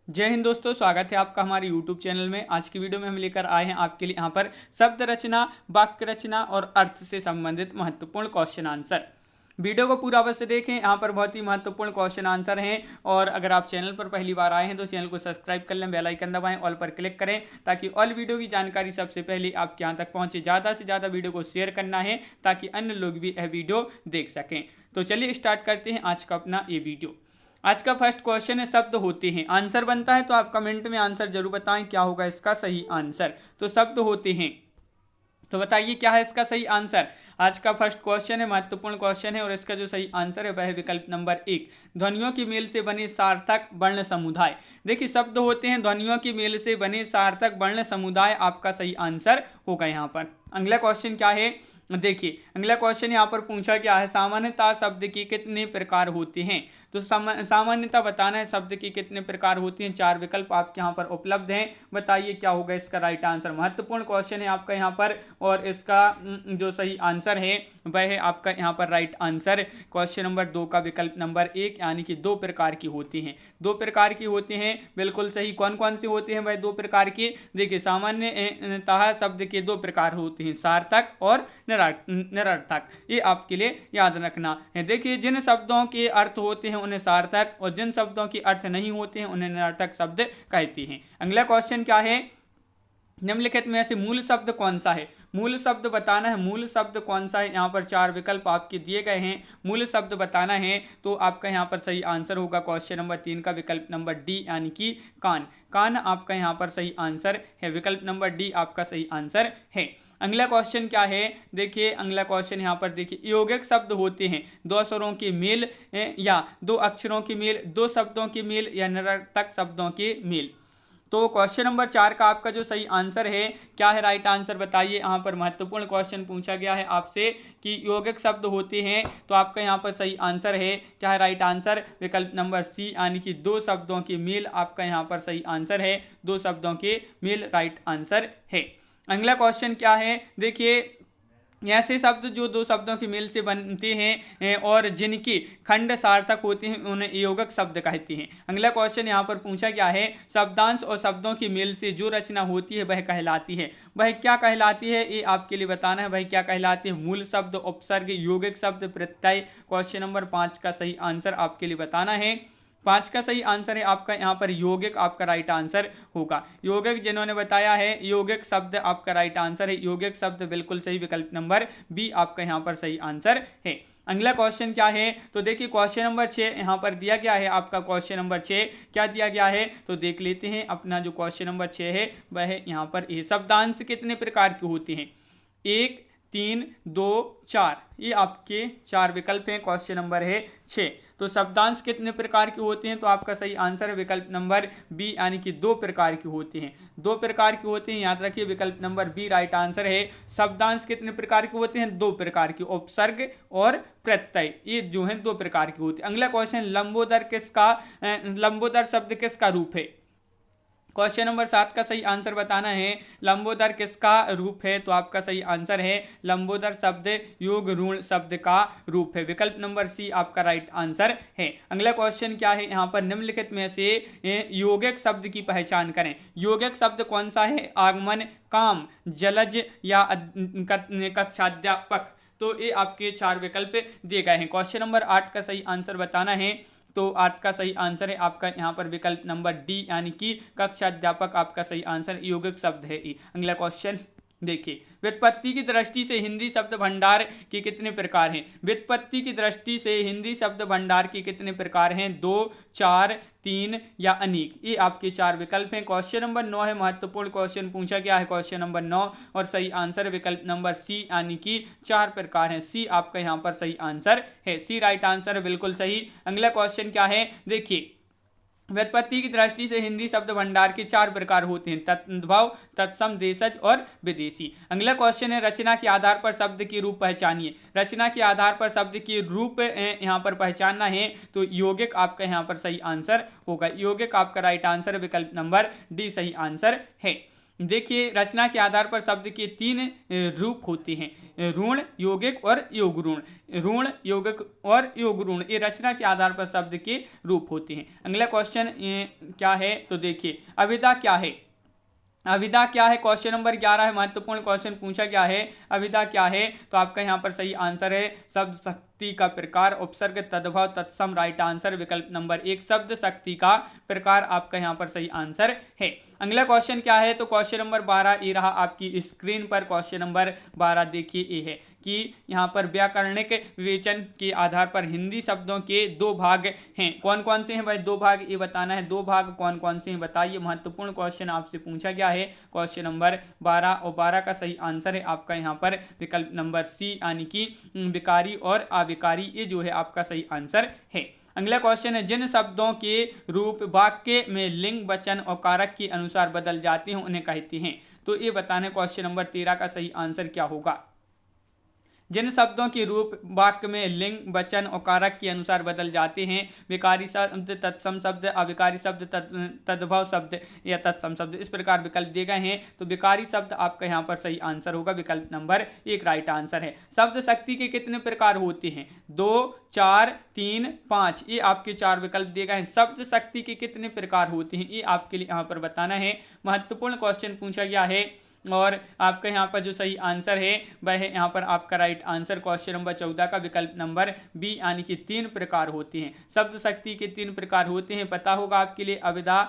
जय हिंद दोस्तों, स्वागत है आपका हमारे YouTube चैनल में। आज की वीडियो में हम लेकर आए हैं आपके लिए यहाँ पर शब्द रचना, वाक्य रचना और अर्थ से संबंधित महत्वपूर्ण क्वेश्चन आंसर। वीडियो को पूरा अवश्य देखें, यहाँ पर बहुत ही महत्वपूर्ण क्वेश्चन आंसर हैं। और अगर आप चैनल पर पहली बार आए हैं तो चैनल को सब्सक्राइब कर लें, बेल आइकन दबाएं, ऑल पर क्लिक करें ताकि ऑल वीडियो की जानकारी सबसे पहले आपके यहाँ तक पहुँचे। ज़्यादा से ज़्यादा वीडियो को शेयर करना है ताकि अन्य लोग भी यह वीडियो देख सकें। तो चलिए स्टार्ट करते हैं आज का अपना ये वीडियो। आज का फर्स्ट क्वेश्चन है, शब्द होते हैं। आंसर बनता है तो आप कमेंट में आंसर जरूर बताएं क्या होगा इसका सही आंसर। तो शब्द होते हैं, तो बताइए क्या है इसका सही आंसर। आज का फर्स्ट क्वेश्चन है, महत्वपूर्ण क्वेश्चन है और इसका जो सही आंसर है वह है विकल्प नंबर 1, ध्वनियों की मेल से बने सार्थक वर्ण समुदाय। देखिए शब्द होते हैं, ध्वनियों की मेल से बने सार्थक वर्ण समुदाय आपका सही आंसर होगा यहाँ पर। अगला क्वेश्चन क्या है, देखिए अगला क्वेश्चन यहाँ पर पूछा गया है, सामान्यतः शब्द के कितने प्रकार होते हैं। तो सामान्यतः बताना है शब्द की कितने प्रकार होती हैं। 4 विकल्प आपके यहाँ पर उपलब्ध हैं, बताइए क्या होगा इसका राइट आंसर। महत्वपूर्ण क्वेश्चन है आपका यहाँ पर और इसका जो सही आंसर है वह है आपका यहाँ पर राइट आंसर क्वेश्चन नंबर 2 का विकल्प नंबर 1, यानी कि 2 प्रकार की होती हैं। 2 प्रकार की होती हैं, बिल्कुल सही। कौन कौन सी होती हैं वह 2 प्रकार की, देखिए सामान्यतः शब्द के 2 प्रकार होते हैं, सार्थक और निरर्थक। ये आपके लिए याद रखना है। देखिए जिन शब्दों के अर्थ होते हैं उन्हें सार्थक और जिन शब्दों के अर्थ नहीं होते हैं उन्हें निरर्थक शब्द कहते हैं। अगला क्वेश्चन क्या है, निम्नलिखित में से मूल शब्द कौन सा है। मूल शब्द बताना है, मूल शब्द कौन सा है। यहाँ पर 4 विकल्प आपके दिए गए हैं, मूल शब्द बताना है तो आपका यहाँ पर सही आंसर होगा क्वेश्चन नंबर 3 का विकल्प नंबर डी, यानी कि कान। कान आपका यहाँ पर सही आंसर है, विकल्प नंबर डी आपका सही आंसर है। अगला क्वेश्चन क्या है, देखिए अगला क्वेश्चन यहाँ पर देखिए, यौगिक शब्द होते हैं 2 स्वरों के मेल या 2 अक्षरों के मेल, 2 शब्दों के मेल या निरर्थक शब्दों के मेल। तो क्वेश्चन नंबर 4 का आपका जो सही आंसर है क्या है, राइट आंसर बताइए। यहाँ पर महत्वपूर्ण क्वेश्चन पूछा गया है आपसे कि यौगिक शब्द होते हैं, तो आपका यहाँ पर सही आंसर है क्या है, राइट आंसर विकल्प नंबर सी, यानी कि 2 शब्दों के मेल आपका यहाँ पर सही आंसर है। 2 शब्दों के मेल राइट आंसर है। अगला क्वेश्चन क्या है, देखिए ऐसे शब्द जो 2 शब्दों के मेल से बनते हैं और जिनकी खंड सार्थक होते हैं उन्हें यौगिक शब्द कहते हैं। अगला क्वेश्चन यहाँ पर पूछा गया है, शब्दांश और शब्दों के मेल से जो रचना होती है वह कहलाती है। वह क्या कहलाती है ये आपके लिए बताना है। वह क्या कहलाती है, मूल शब्द, उपसर्ग, यौगिक शब्द, प्रत्यय। क्वेश्चन नंबर 5 का सही आंसर आपके लिए बताना है। 5 का सही आंसर है आपका यहाँ पर यौगिक, आपका राइट आंसर होगा। यौगिक जिन्होंने बताया है, यौगिक शब्द आपका राइट आंसर है। यौगिक शब्द बिल्कुल सही, विकल्प नंबर बी आपका यहाँ पर सही आंसर है। अगला क्वेश्चन क्या है, तो देखिए क्वेश्चन नंबर 6 यहाँ पर दिया गया है आपका। क्वेश्चन नंबर 6 क्या दिया गया है तो देख लेते हैं। अपना जो क्वेश्चन नंबर 6 है वह है यहाँ पर ये, शब्दांश कितने प्रकार के होते हैं। 1, 3, 2, 4, ये आपके 4 विकल्प हैं। क्वेश्चन नंबर है 6। तो शब्दांश कितने प्रकार के होते हैं तो आपका सही आंसर है विकल्प नंबर बी, यानी कि 2 प्रकार के होते हैं। 2 प्रकार के होते हैं, याद रखिए विकल्प नंबर बी राइट आंसर है। शब्दांश कितने प्रकार के होते हैं, 2 प्रकार के, उपसर्ग और प्रत्यय, ये जो है 2 प्रकार के होते हैं। अगला क्वेश्चन, लंबोदर शब्द किसका रूप है। क्वेश्चन नंबर 7 का सही आंसर बताना है। लंबोदर किसका रूप है तो आपका सही आंसर है लंबोदर शब्द योग ऋण शब्द का रूप है, विकल्प नंबर सी आपका राइट आंसर है। अगला क्वेश्चन क्या है, यहाँ पर निम्नलिखित में से यौगिक शब्द की पहचान करें। यौगिक शब्द कौन सा है, आगमन, काम, जलज या कक्षाध्यापक। तो ये आपके 4 विकल्प दिए गए हैं। क्वेश्चन नंबर 8 का सही आंसर बताना है, तो 8 का सही आंसर है आपका यहाँ पर विकल्प नंबर डी, यानी कि कक्षा अध्यापक आपका सही आंसर, यौगिक शब्द है। अगला क्वेश्चन देखिए, व्युत्पत्ति की दृष्टि से हिंदी शब्द भंडार के कितने प्रकार हैं। व्युत्पत्ति की दृष्टि से हिंदी शब्द भंडार के कितने प्रकार हैं, 2, 4, 3 या अनेक। ये आपके 4 विकल्प हैं। क्वेश्चन नंबर 9 है, महत्वपूर्ण क्वेश्चन पूछा गया है क्वेश्चन नंबर 9 और सही आंसर विकल्प नंबर सी, यानी कि 4 प्रकार हैं। सी आपका यहाँ पर सही आंसर है, सी राइट आंसर है, बिल्कुल सही। अगला क्वेश्चन क्या है, देखिए व्युत्पत्ति की दृष्टि से हिंदी शब्द भंडार के 4 प्रकार होते हैं, तद्भव, तत्सम, देशज और विदेशी। अगला क्वेश्चन है, रचना के आधार पर शब्द के रूप पहचानिए। रचना के आधार पर शब्द के रूप यहाँ पर पहचानना है तो यौगिक आपका यहाँ पर सही आंसर होगा। यौगिक आपका राइट आंसर, विकल्प नंबर डी सही आंसर है। देखिए रचना के आधार पर शब्द के 3 रूप होते हैं, ऋण, यौगिक और योग ऋण। ऋण, यौगिक और योग ऋण, ये रचना के आधार पर शब्द के रूप होते हैं। अगला क्वेश्चन क्या है तो देखिए अभिधा क्या है। अभिधा क्या है, क्वेश्चन नंबर 11 है, महत्वपूर्ण क्वेश्चन पूछा गया है। अभिधा क्या है तो आपका यहाँ पर सही आंसर है शब्द शक्ति का प्रकार, उपसर्ग, तद्भव, तत्सम, राइट आंसर विकल्प नंबर 1 शब्द शक्ति का प्रकार आपका यहाँ पर सही आंसर है। अगला क्वेश्चन क्या है तो क्वेश्चन नंबर 12 ये रहा आपकी स्क्रीन पर। क्वेश्चन नंबर 12 देखिए ये है कि यहाँ पर व्याकरणिक विवेचन के आधार पर हिंदी शब्दों के 2 भाग हैं। कौन कौन से हैं भाई 2 भाग, ये बताना है। 2 भाग कौन कौन से हैं बताइए, महत्वपूर्ण क्वेश्चन आपसे पूछा गया है क्वेश्चन नंबर 12। और 12 का सही आंसर है आपका यहाँ पर विकल्प नंबर सी, यानी कि विकारी और अविकारी, ये जो है आपका सही आंसर है। अगला क्वेश्चन है जिन शब्दों के रूप वाक्य में लिंग, वचन और कारक के अनुसार बदल जाते हैं उन्हें कहते हैं। तो ये बताना है क्वेश्चन नंबर 13 का सही आंसर क्या होगा। जिन शब्दों के रूप वाक्य में लिंग, वचन और कारक के अनुसार बदल जाते हैं, विकारी शब्द, तत्सम शब्द, अविकारी शब्द, तद्भव शब्द या तत्सम शब्द, इस प्रकार विकल्प दिए गए हैं। तो विकारी शब्द आपका यहाँ पर सही आंसर होगा, विकल्प नंबर 1 राइट आंसर है। शब्द शक्ति के कितने प्रकार होते हैं, 2, 4, 3, 5, ये आपके 4 विकल्प दिए गए हैं। शब्द शक्ति के कितने प्रकार होते हैं ये आपके लिए यहाँ पर बताना है। महत्वपूर्ण क्वेश्चन पूछा गया है और आपका यहाँ पर जो सही आंसर है वह है यहाँ पर आपका राइट आंसर क्वेश्चन नंबर 14 का विकल्प नंबर बी, यानी कि 3 प्रकार होते हैं। शब्द शक्ति के 3 प्रकार होते हैं, पता होगा आपके लिए, अभिधा,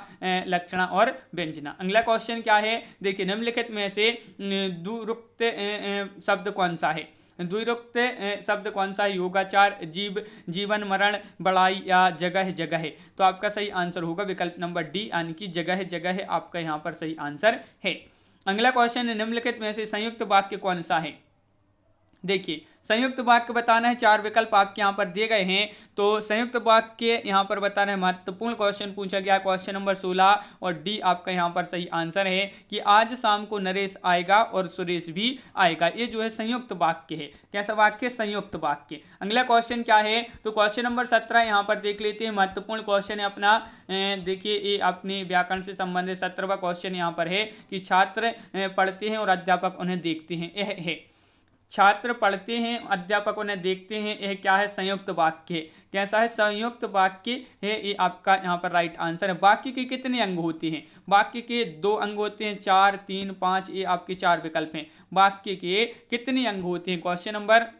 लक्षणा और व्यंजना। अगला क्वेश्चन क्या है देखिए, निम्नलिखित में से द्विरुक्त शब्द कौन सा है। द्विरुक्त शब्द कौन सा है, योगाचार, जीव, जीवन, मरण, बड़ाई या जगह जगह। तो आपका सही आंसर होगा विकल्प नंबर डी, यानी कि जगह जगह आपका यहाँ पर सही आंसर है। अगला क्वेश्चन है निम्नलिखित में से संयुक्त वाक्य कौन सा है। देखिए संयुक्त वाक्य बताना है, 4 विकल्प आपके यहाँ पर दिए गए हैं। तो संयुक्त वाक्य यहाँ पर बताना है, महत्वपूर्ण क्वेश्चन पूछा गया क्वेश्चन नंबर 16 और डी आपका यहाँ पर सही आंसर है कि आज शाम को नरेश आएगा और सुरेश भी आएगा। ये जो है संयुक्त वाक्य है। कैसा वाक्य, संयुक्त वाक्य। अगला क्वेश्चन क्या है तो क्वेश्चन नंबर 17 यहाँ पर देख लेते हैं, महत्वपूर्ण क्वेश्चन है अपना। देखिए ये अपने व्याकरण से संबंधित 17वां क्वेश्चन यहाँ पर है कि छात्र पढ़ते हैं और अध्यापक उन्हें देखते हैं। यह है छात्र पढ़ते हैं, अध्यापक उन्हें देखते हैं, यह क्या है, संयुक्त वाक्य। कैसा है, संयुक्त वाक्य है, ये आपका यहाँ पर राइट आंसर है। वाक्य के कितने अंग होते हैं, वाक्य के 2 अंग होते हैं, 4, 3, 5, ये आपके 4 विकल्प हैं। वाक्य के कितने अंग होते हैं, क्वेश्चन नंबर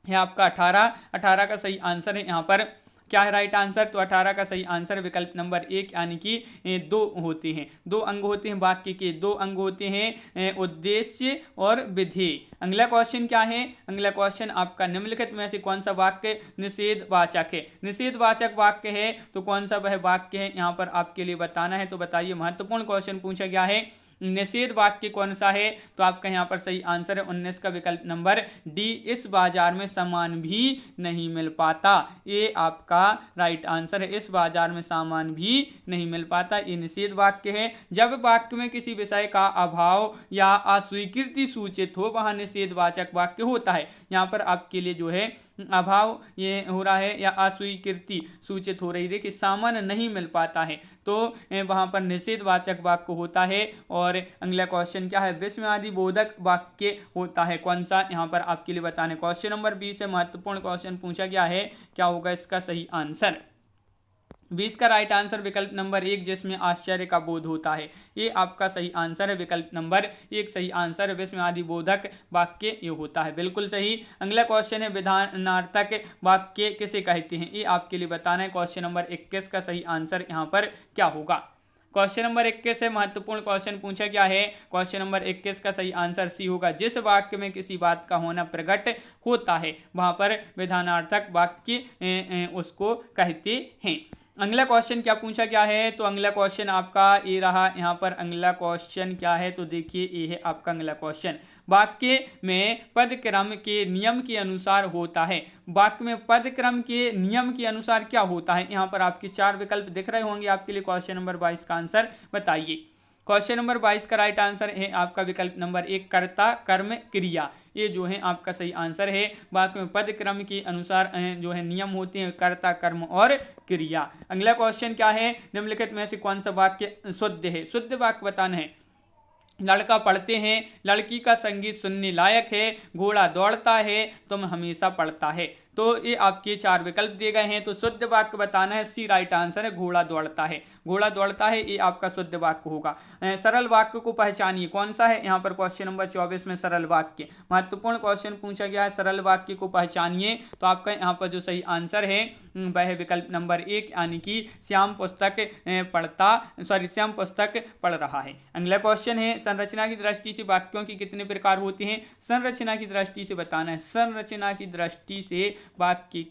है आपका 18 का सही आंसर है यहाँ पर क्या है राइट आंसर। तो 18 का सही आंसर विकल्प नंबर 1, यानी कि 2 होते हैं। 2 अंग होते हैं, वाक्य के 2 अंग होते हैं, उद्देश्य और विधेय। अगला क्वेश्चन क्या है, अगला क्वेश्चन आपका निम्नलिखित में से कौन सा वाक्य निषेधवाचक है। निषेधवाचक वाक्य है तो कौन सा वह वाक्य है यहाँ पर आपके लिए बताना है। तो बताइए, महत्वपूर्ण क्वेश्चन पूछा गया है, निषेध वाक्य कौन सा है। तो आपका यहाँ पर सही आंसर है 19 का विकल्प नंबर डी, इस बाजार में सामान भी नहीं मिल पाता। ये आपका राइट आंसर है, इस बाजार में सामान भी नहीं मिल पाता, ये निषेध वाक्य है। जब वाक्य में किसी विषय का अभाव या अस्वीकृति सूचित हो वहां निषेधवाचक वाक्य होता है। यहाँ पर आपके लिए जो है अभाव ये हो रहा है या अस्वीकृति सूचित हो रही, देखिए सामान नहीं मिल पाता है तो वहां पर निषेधवाचक वाक्य होता है। और अगला क्वेश्चन क्या है, विस्मयादि बोधक वाक्य होता है कौन सा, यहाँ पर आपके लिए बताने। क्वेश्चन नंबर 20 से महत्वपूर्ण क्वेश्चन पूछा गया है, क्या होगा इसका सही आंसर। 20 का राइट आंसर विकल्प नंबर 1, जिसमें आश्चर्य का बोध होता है, ये आपका सही आंसर है। विकल्प नंबर 1 सही आंसर है, विस्मयादि बोधक वाक्य ये होता है, बिल्कुल सही। अगला क्वेश्चन है विधानार्थक वाक्य किसे कहते हैं, ये आपके लिए बताना है। क्वेश्चन नंबर 21 का सही आंसर यहाँ पर क्या होगा। क्वेश्चन नंबर 21 से महत्वपूर्ण क्वेश्चन पूछा गया है, क्वेश्चन नंबर 21 का सही आंसर सी होगा। जिस वाक्य में किसी बात का होना प्रकट होता है वहां पर विधानार्थक वाक्य उसको कहते हैं। अगला क्वेश्चन क्या पूछा गया है, तो अगला क्वेश्चन आपका ये रहा यहाँ पर। अगला क्वेश्चन क्या है तो देखिए ये है आपका अगला क्वेश्चन, वाक्य में पद क्रम के नियम के अनुसार होता है। वाक्य में पद क्रम के नियम के अनुसार क्या होता है, यहाँ पर आपके 4 विकल्प दिख रहे होंगे आपके लिए। क्वेश्चन नंबर 22 का आंसर बताइए। क्वेश्चन नंबर 22 का राइट आंसर है आपका विकल्प नंबर 1, कर्ता, कर्म, क्रिया, ये जो है आपका सही आंसर है। वाक्य में पद क्रम के अनुसार जो है नियम होते हैं, कर्ता, कर्म और क्रिया। अगला क्वेश्चन क्या है, निम्नलिखित में से कौन सा वाक्य शुद्ध है। शुद्ध वाक्य बताना है, लड़का पढ़ते हैं, लड़की का संगीत सुनने लायक है, घोड़ा दौड़ता है, तुम हमेशा पढ़ता है। तो ये आपके 4 विकल्प दिए गए हैं। तो शुद्ध वाक्य बताना है, सी राइट आंसर है, घोड़ा दौड़ता है। घोड़ा दौड़ता है ये आपका शुद्ध वाक्य होगा। सरल वाक्य को पहचानिए, कौन सा है यहाँ पर क्वेश्चन नंबर 24 में सरल वाक्य, महत्वपूर्ण क्वेश्चन पूछा गया है, सरल वाक्य को पहचानिए। तो आपका यहाँ पर जो सही आंसर है वह है विकल्प नंबर 1, यानी कि श्याम पुस्तक पढ़ रहा है। अगला क्वेश्चन है, संरचना की दृष्टि से वाक्यों की कितने प्रकार होते हैं? संरचना की दृष्टि से बताना है, संरचना की दृष्टि से वाक्य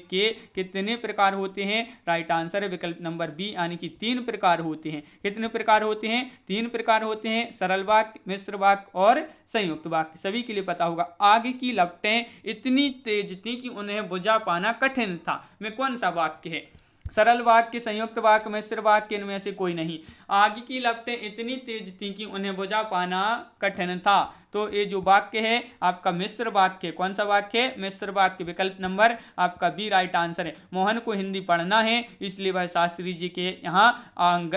के कितने प्रकार होते हैं? राइट आंसर है विकल्प नंबर बी, यानी कि 3 प्रकार होते हैं। कितने प्रकार होते हैं? 3 प्रकार होते हैं, सरल वाक्य, मिश्र वाक्य और संयुक्त वाक्य। सभी के लिए पता होगा। आगे की लपटें इतनी तेज थी कि उन्हें बुझा पाना कठिन था, में कौन सा वाक्य है? सरल वाक्य, संयुक्त वाक्य, मिश्र वाक्य, इनमें से कोई नहीं। आगे की लपटें इतनी तेज थी कि उन्हें बुझा पाना कठिन था। तो ये जो वाक्य है आपका मिश्र वाक्य। कौन सा वाक्य है? मिश्र वाक्य, विकल्प नंबर आपका बी राइट आंसर है। मोहन को हिंदी पढ़ना है, इसलिए वह शास्त्री जी के यहाँ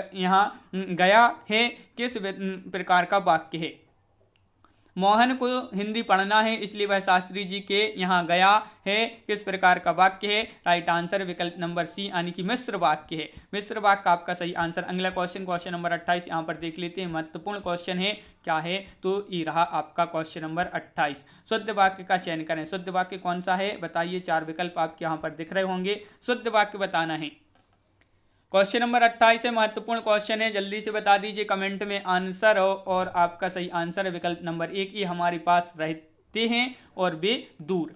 गया है, किस प्रकार का वाक्य है? मोहन को हिंदी पढ़ना है, इसलिए वह शास्त्री जी के यहाँ गया है, किस प्रकार का वाक्य है? राइट आंसर विकल्प नंबर सी, यानी कि मिश्र वाक्य है। मिश्र वाक्य आपका सही आंसर। अगला क्वेश्चन नंबर 28 यहाँ पर देख लेते हैं, महत्वपूर्ण क्वेश्चन है, क्या है? तो ये रहा आपका क्वेश्चन नंबर 28। शुद्ध वाक्य का चयन करें। शुद्ध वाक्य कौन सा है बताइए? 4 विकल्प आपके यहाँ पर दिख रहे होंगे, शुद्ध वाक्य बताना है। क्वेश्चन नंबर 28 है, महत्वपूर्ण क्वेश्चन है, जल्दी से बता दीजिए कमेंट में आंसर और आपका सही आंसर है विकल्प नंबर 1, ये हमारे पास रहते हैं और वे दूर।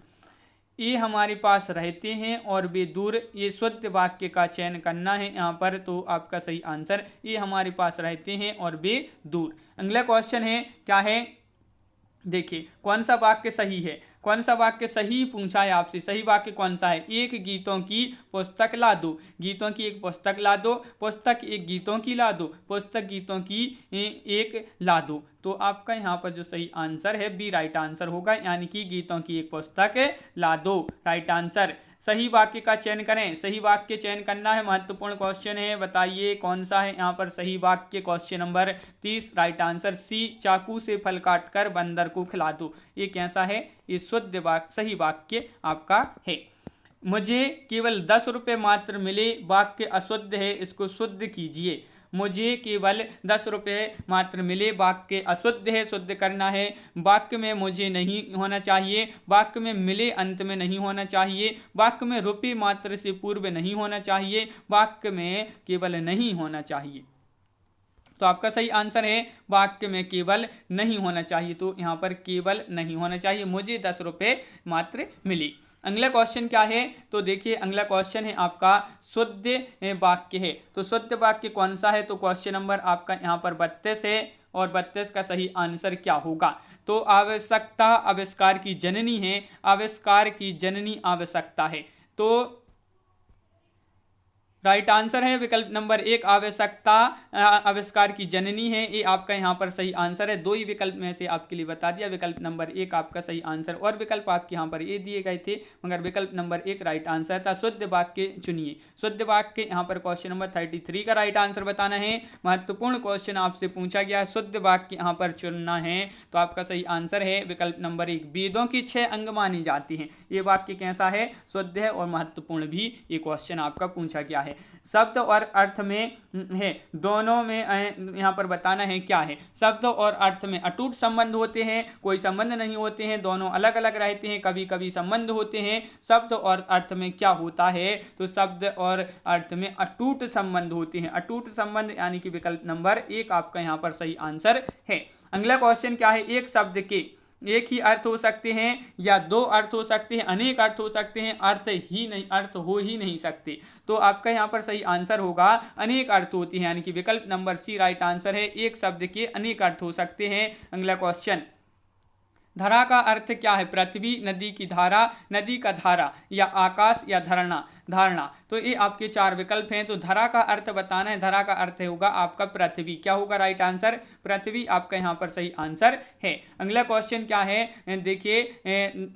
ये हमारे पास रहते हैं और वे दूर, ये शुद्ध वाक्य का चयन करना है यहाँ पर। तो आपका सही आंसर, ये हमारे पास रहते हैं और वे दूर। अगला क्वेश्चन है, क्या है? देखिए कौन सा वाक्य सही है, कौन सा वाक्य सही पूछा है आपसे। सही वाक्य कौन सा है? एक गीतों की पुस्तक ला दो, गीतों की एक पुस्तक ला दो, पुस्तक एक गीतों की ला दो, पुस्तक गीतों की एक ला दो। तो आपका यहाँ पर जो सही आंसर है बी राइट आंसर होगा, यानी कि गीतों की एक पुस्तक ला दो, राइट आंसर। सही वाक्य का चयन करें, सही वाक्य चयन करना है, महत्वपूर्ण क्वेश्चन है, बताइए कौन सा है यहाँ पर सही वाक्य। Question number 30 right answer C, चाकू से फल काटकर बंदर को खिला दो। ये कैसा है? ये शुद्ध वाक्य, सही वाक्य आपका है। मुझे केवल 10 रुपये मात्र मिले, वाक्य अशुद्ध है, इसको शुद्ध कीजिए। मुझे केवल 10 रुपये मात्र मिले, वाक्य अशुद्ध है, शुद्ध करना है। वाक्य में मुझे नहीं होना चाहिए, वाक्य में मिले अंत में नहीं होना चाहिए, वाक्य में रुपये मात्र से पूर्व नहीं होना चाहिए, वाक्य में केवल नहीं होना चाहिए। तो आपका सही आंसर है वाक्य में केवल नहीं होना चाहिए। तो यहाँ पर केवल नहीं होना चाहिए, मुझे 10 रुपये मात्र मिली। अगला क्वेश्चन क्या है? तो देखिए अगला क्वेश्चन है आपका शुद्ध वाक्य है। तो शुद्ध वाक्य कौन सा है? तो क्वेश्चन नंबर आपका यहाँ पर 32 है और 32 का सही आंसर क्या होगा? तो आवश्यकता आविष्कार की जननी है, आविष्कार की जननी आवश्यकता है। तो राइट आंसर है विकल्प नंबर 1, आवश्यकता आविष्कार की जननी है, ये आपका यहाँ पर सही आंसर है। 2 ही विकल्प में से आपके लिए बता दिया, विकल्प नंबर 1 आपका सही आंसर, और विकल्प आपके यहाँ पर ये दिए गए थे, मगर विकल्प नंबर 1 राइट आंसर था। शुद्ध वाक्य चुनिए। शुद्ध वाक्य यहाँ पर क्वेश्चन नंबर 33 का राइट आंसर बताना है। महत्वपूर्ण क्वेश्चन आपसे पूछा गया, शुद्ध वाक्य यहाँ पर चुनना है। तो आपका सही आंसर है विकल्प नंबर 1, वेदों की 6 अंग मानी जाती हैं। ये वाक्य कैसा है? शुद्ध है और महत्वपूर्ण भी ये क्वेश्चन आपका पूछा गया है। शब्द और अर्थ में है, दोनों में यहाँ पर बताना है क्या है। शब्द और अर्थ में अटूट संबंध होते हैं, कोई संबंध नहीं होते हैं, दोनों अलग अलग रहते हैं, कभी कभी संबंध होते हैं। शब्द और अर्थ में क्या होता है? तो शब्द और अर्थ में अटूट संबंध होते हैं, अटूट संबंध, यानी कि विकल्प नंबर 1 आपका यहाँ पर सही आंसर है। अगला क्वेश्चन क्या है? एक शब्द के एक ही अर्थ हो सकते हैं या 2 अर्थ हो सकते हैं, अनेक अर्थ हो सकते हैं, अर्थ हो ही नहीं सकते। तो आपका यहाँ पर सही आंसर होगा अनेक अर्थ होती हैं, यानी कि विकल्प नंबर सी राइट आंसर है। एक शब्द के अनेक अर्थ हो सकते हैं। अगला क्वेश्चन धरा का अर्थ क्या है? पृथ्वी, नदी की धारा, नदी का धारा, या आकाश, या धारणा। तो ये आपके चार विकल्प हैं। तो धरा का अर्थ बताना है, धरा का अर्थ होगा आपका पृथ्वी। क्या होगा राइट आंसर? पृथ्वी आपका यहाँ पर सही आंसर है। अगला क्वेश्चन क्या है, देखिए,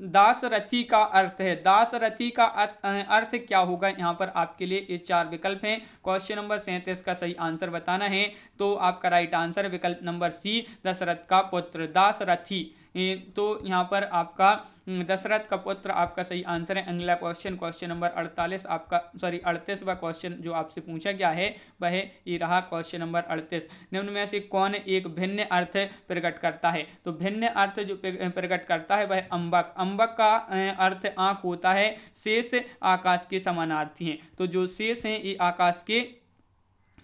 दासरथी का अर्थ है। दासरथी का अर्थ क्या होगा? यहाँ पर आपके लिए ये चार विकल्प हैं। क्वेश्चन नंबर 37 का सही आंसर बताना है। तो आपका राइट आंसर विकल्प नंबर सी, दशरथ का पुत्र, दासरथी। तो यहाँ पर आपका दशरथ का पुत्र आपका सही आंसर है। अगला क्वेश्चन, क्वेश्चन नंबर 48 आपका, सॉरी 38वां क्वेश्चन जो आपसे पूछा गया है वह ये रहा क्वेश्चन नंबर 38। निम्न में से कौन एक भिन्न अर्थ प्रकट करता है? तो भिन्न अर्थ जो प्रकट करता है वह अम्बक। अम्बक का अर्थ आंख होता है, शेष आकाश के समानार्थी हैं। तो जो शेष हैं ये आकाश के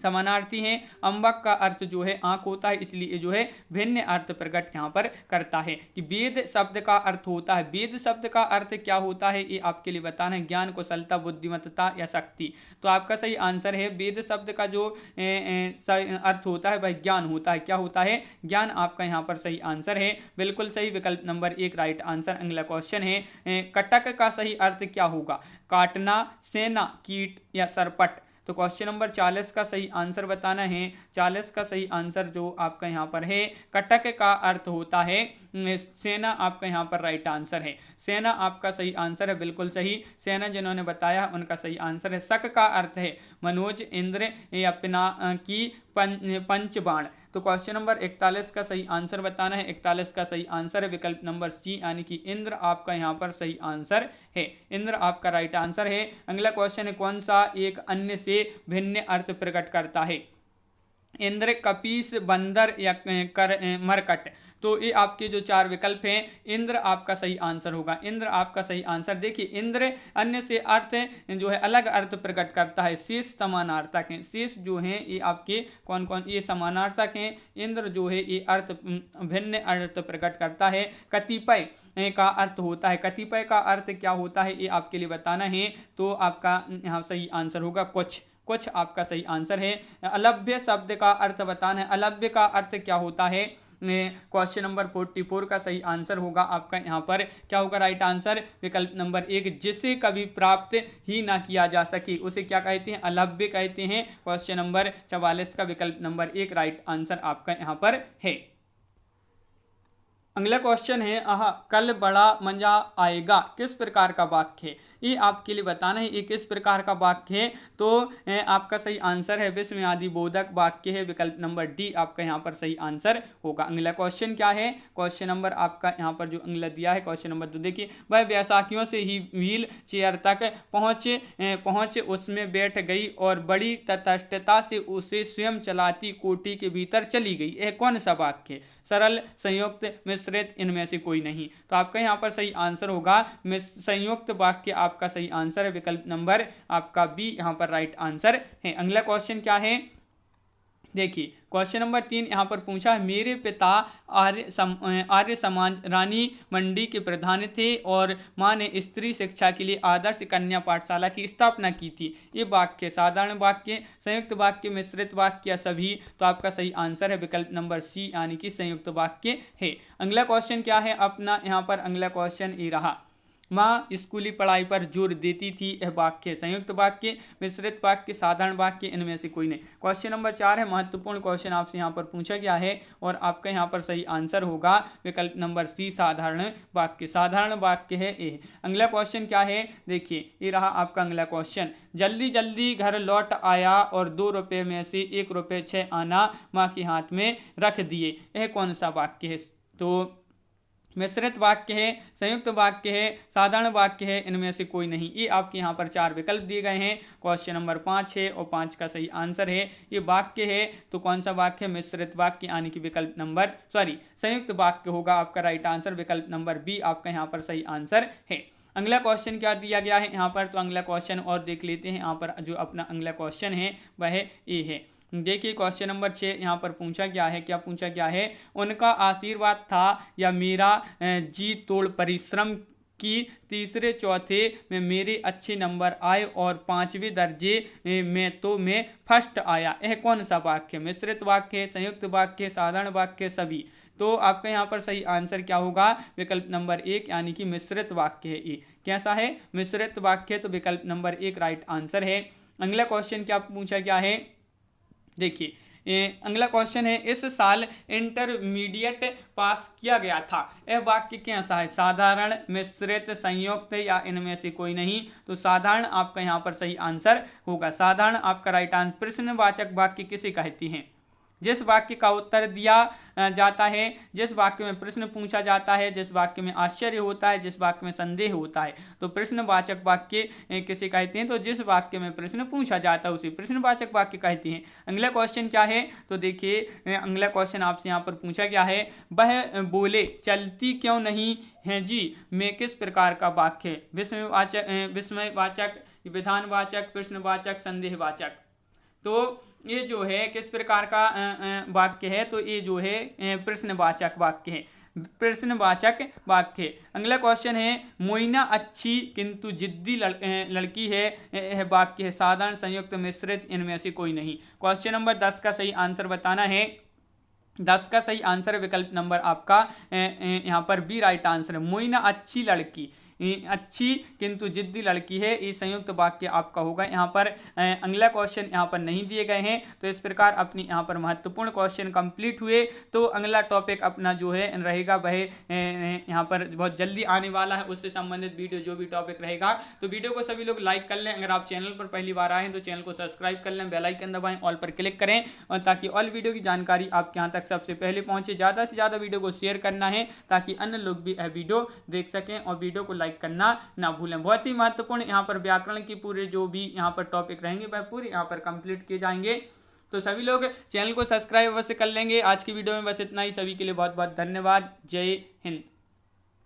समानार्थी हैं। अम्बक का अर्थ जो है आंख होता है, इसलिए जो है भिन्न अर्थ प्रकट यहाँ पर करता है। कि वेद शब्द का अर्थ होता है, वेद शब्द का अर्थ क्या होता है ये आपके लिए बताना है, ज्ञान, कुशलता, बुद्धिमत्ता या शक्ति। तो आपका सही आंसर है वेद शब्द का जो अर्थ होता है वह ज्ञान होता है। क्या होता है? ज्ञान आपका यहाँ पर सही आंसर है, बिल्कुल सही, विकल्प नंबर 1 राइट आंसर। अगला क्वेश्चन है, कटक का सही अर्थ क्या होगा? काटना, सेना, कीट या सरपट। तो क्वेश्चन नंबर 40 का सही आंसर बताना है। 40 का सही आंसर जो आपका यहाँ पर है, कटक का अर्थ होता है सेना, आपका यहाँ पर राइट आंसर है। सेना आपका सही आंसर है, बिल्कुल सही, सेना जिन्होंने बताया उनका सही आंसर है। शक का अर्थ है मनोज, इंद्र या पिनाकी, पंचबाण। तो क्वेश्चन नंबर 41 का सही आंसर बताना है। 41 का सही आंसर है विकल्प नंबर सी, यानी कि इंद्र आपका यहाँ पर सही आंसर है। इंद्र आपका राइट आंसर है। अगला क्वेश्चन है, कौन सा एक अन्य से भिन्न अर्थ प्रकट करता है? इंद्र, कपीस, बंदर या मरकट। तो ये आपके जो चार विकल्प हैं, इंद्र आपका सही आंसर होगा। इंद्र आपका सही आंसर। देखिए, इंद्र अन्य से अर्थ जो है अलग अर्थ प्रकट करता है, शेष समानार्थक हैं। शेष जो हैं ये आपके कौन कौन, ये समानार्थक हैं। इंद्र जो है ये अर्थ भिन्न अर्थ प्रकट करता है। कतिपय का अर्थ होता है, कतिपय का अर्थ क्या होता है ये आपके लिए बताना है। तो आपका यहाँ सही आंसर होगा कुछ। कुछ आपका सही आंसर है। अलभ्य शब्द का अर्थ बताना है। अलभ्य का अर्थ क्या होता है? क्वेश्चन नंबर 44 का सही आंसर होगा आपका यहाँ पर क्या होगा राइट आंसर? विकल्प नंबर 1, जिसे कभी प्राप्त ही ना किया जा सके उसे क्या कहते हैं? अलभ्य कहते हैं। क्वेश्चन नंबर 44 का विकल्प नंबर 1 राइट आंसर आपका यहाँ पर है। अगला क्वेश्चन है, कल बड़ा मजा आएगा किस प्रकार का वाक्य है? ये आपके लिए बताना है ये किस प्रकार का वाक्य है। तो आपका सही आंसर है विस्मयादि बोधक वाक्य है। विकल्प नंबर डी आपका यहाँ पर सही आंसर होगा। अगला क्वेश्चन क्या है? क्वेश्चन नंबर आपका यहाँ पर जो अगला दिया है क्वेश्चन नंबर 2, देखिए, वह बैसाखियों से ही व्हील चेयर तक पहुँचे उसमें बैठ गई और बड़ी तटस्थता से उसे स्वयं चलाती कोठी के भीतर चली गई। यह कौन सा वाक्य है? सरल, संयुक्त, मिश्रित, इनमें से कोई नहीं। तो आपका यहाँ पर सही आंसर होगा संयुक्त वाक्य आपका सही आंसर है। विकल्प नंबर आपका बी यहाँ पर राइट आंसर है। अगला क्वेश्चन क्या है? देखिए, क्वेश्चन नंबर 3 यहाँ पर पूछा है, मेरे पिता आर्य समाज रानी मंडी के प्रधान थे और माँ ने स्त्री शिक्षा के लिए आदर्श कन्या पाठशाला की स्थापना की थी। ये वाक्य साधारण वाक्य, संयुक्त वाक्य, मिश्रित वाक्य या सभी? तो आपका सही आंसर है विकल्प नंबर सी, यानी कि संयुक्त वाक्य है। अगला क्वेश्चन क्या है अपना? यहाँ पर अगला क्वेश्चन ये रहा, माँ स्कूली पढ़ाई पर जोर देती थी। यह वाक्य संयुक्त वाक्य, मिश्रित वाक्य, साधारण वाक्य, इनमें से कोई नहीं। क्वेश्चन नंबर 4 है महत्वपूर्ण क्वेश्चन आपसे यहाँ पर पूछा गया है और आपका यहाँ पर सही आंसर होगा विकल्प नंबर सी, साधारण वाक्य। साधारण वाक्य है ए। अगला क्वेश्चन क्या है? देखिए, ये रहा आपका अगला क्वेश्चन, जल्दी जल्दी घर लौट आया और 2 रुपये में से 1 रुपये 6 आना माँ के हाथ में रख दिए। यह कौन सा वाक्य है? तो मिश्रित वाक्य है, संयुक्त वाक्य है, साधारण वाक्य है, इनमें से कोई नहीं। ये आपके यहाँ पर 4 विकल्प दिए गए हैं। क्वेश्चन नंबर 5 है और 5 का सही आंसर है। ये वाक्य है तो कौन सा वाक्य? मिश्रित वाक्य, यानी कि विकल्प नंबर संयुक्त वाक्य होगा आपका राइट आंसर। विकल्प नंबर बी आपका यहाँ पर सही आंसर है। अगला क्वेश्चन क्या दिया गया है यहाँ पर? तो अगला क्वेश्चन और देख लेते हैं। यहाँ पर जो अपना अगला क्वेश्चन है वह ये है। देखिए, क्वेश्चन नंबर 6 यहाँ पर पूछा गया है। क्या पूछा गया है? उनका आशीर्वाद था या मेरा जी तोड़ परिश्रम की तीसरे चौथे में मेरे अच्छे नंबर आए और 5वें दर्जे में तो मैं फर्स्ट आया। यह कौन सा वाक्य? मिश्रित वाक्य, संयुक्त वाक्य, साधारण वाक्य, सभी? तो आपका यहाँ पर सही आंसर क्या होगा, विकल्प नंबर 1 यानी कि मिश्रित वाक्य है ये। कैसा है, मिश्रित वाक्य, तो विकल्प नंबर 1 राइट आंसर है। अगला क्वेश्चन क्या पूछा गया है, देखिए अगला क्वेश्चन है, इस साल इंटरमीडिएट पास किया गया था। यह वाक्य कैसा है, साधारण, मिश्रित, संयुक्त या इनमें से कोई नहीं। तो साधारण आपका यहाँ पर सही आंसर होगा। साधारण आपका राइट आंसर। प्रश्नवाचक वाक्य किसे कहते हैं, जिस वाक्य का उत्तर दिया जाता है, जिस वाक्य में प्रश्न पूछा जाता है, जिस वाक्य में आश्चर्य होता है, जिस वाक्य में संदेह होता है, तो प्रश्नवाचक वाक्य किसे कहते हैं, तो जिस वाक्य में प्रश्न पूछा जाता है उसे प्रश्नवाचक वाक्य कहते हैं। अगला क्वेश्चन क्या है, तो देखिए अगला क्वेश्चन आपसे यहाँ पर पूछा गया है, वह बोले चलती क्यों नहीं है जी, में किस प्रकार का वाक्य है, विस्मयवाचक, विधानवाचक, प्रश्नवाचक, संदेहवाचक। तो ये जो है किस प्रकार का वाक्य है, तो ये जो है प्रश्नवाचक वाक्य है, प्रश्नवाचक वाक्य। अगला क्वेश्चन है, मोइना अच्छी किंतु जिद्दी लड़की है, वाक्य है साधारण, संयुक्त, मिश्रित, इनमें से कोई नहीं। क्वेश्चन नंबर 10 का सही आंसर बताना है। 10 का सही आंसर विकल्प नंबर आपका यहाँ पर बी राइट आंसर है। मोइना अच्छी लड़की, अच्छी किंतु जिद्दी लड़की है, ये संयुक्त वाक्य आपका होगा। यहाँ पर अगला क्वेश्चन यहाँ पर नहीं दिए गए हैं। तो इस प्रकार अपनी यहाँ पर महत्वपूर्ण क्वेश्चन कंप्लीट हुए। तो अगला टॉपिक अपना जो है रहेगा वह यहाँ पर बहुत जल्दी आने वाला है, उससे संबंधित वीडियो जो भी टॉपिक रहेगा। तो वीडियो को सभी लोग लाइक कर लें। अगर आप चैनल पर पहली बार आए हैं तो चैनल को सब्सक्राइब कर लें, बेल आइकन दबाएं, ऑल पर क्लिक करें, और ताकि ऑल वीडियो की जानकारी आपके यहाँ तक सबसे पहले पहुंचे। ज़्यादा से ज़्यादा वीडियो को शेयर करना है ताकि अन्य लोग भी यह वीडियो देख सकें, और वीडियो को लाइक करना ना भूलें। बहुत ही महत्वपूर्ण यहाँ पर व्याकरण की पूरे जो भी यहाँ पर टॉपिक रहेंगे वह पूरे यहाँ पर कंप्लीट किए जाएंगे। तो सभी लोग चैनल को सब्सक्राइब अवश्य कर लेंगे। आज की वीडियो में बस इतना ही। सभी के लिए बहुत बहुत धन्यवाद। जय हिंद।